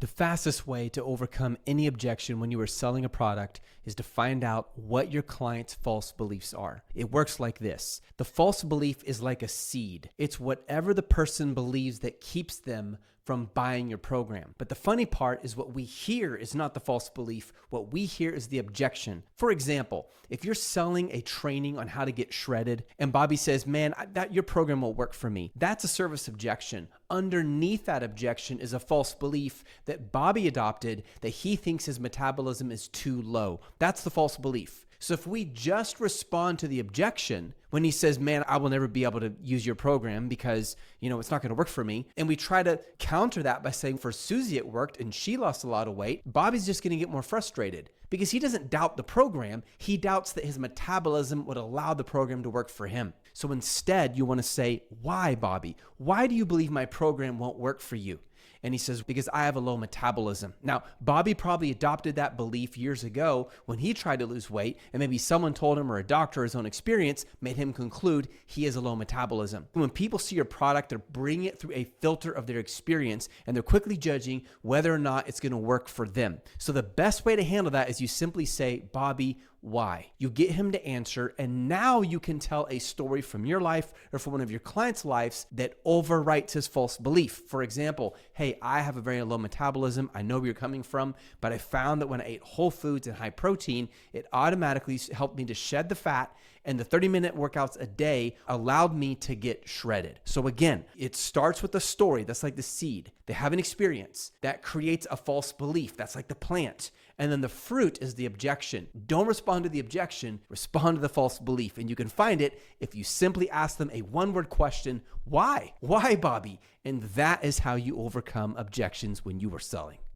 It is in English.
The fastest way to overcome any objection when you are selling a product is to find out what your client's false beliefs are. It works like this. The false belief is like a seed. It's whatever the person believes that keeps them from buying your program. But the funny part is what we hear is not the false belief. What we hear is the objection. For example, if you're selling a training on how to get shredded and Bobby says, man, your program won't work for me. That's a service objection. Underneath that objection is a false belief that Bobby adopted that he thinks his metabolism is too low. That's the false belief. So if we just respond to the objection when he says, man, I will never be able to use your program because, it's not going to work for me. And we try to counter that by saying for Susie, it worked and she lost a lot of weight. Bobby's just going to get more frustrated because he doesn't doubt the program. He doubts that his metabolism would allow the program to work for him. So instead you want to say, why, Bobby? Why do you believe my program won't work for you? And he says, because I have a low metabolism. Now, Bobby probably adopted that belief years ago when he tried to lose weight, and maybe someone told him or a doctor or his own experience made him conclude he has a low metabolism. When people see your product, they're bringing it through a filter of their experience, and they're quickly judging whether or not it's going to work for them. So the best way to handle that is you simply say, Bobby, why? You get him to answer, and now you can tell a story from your life or from one of your clients' lives that overwrites his false belief. For example, hey, I have a very low metabolism. I know where you're coming from, but I found that when I ate whole foods and high protein, it automatically helped me to shed the fat, and the 30-minute workouts a day allowed me to get shredded. So again, it starts with a story. That's like the seed. They have an experience that creates a false belief. That's like the plant. And then the fruit is the objection. Don't respond to the objection, respond to the false belief. And you can find it if you simply ask them a one-word question, why? Why, Bobby? And that is how you overcome objections when you are selling.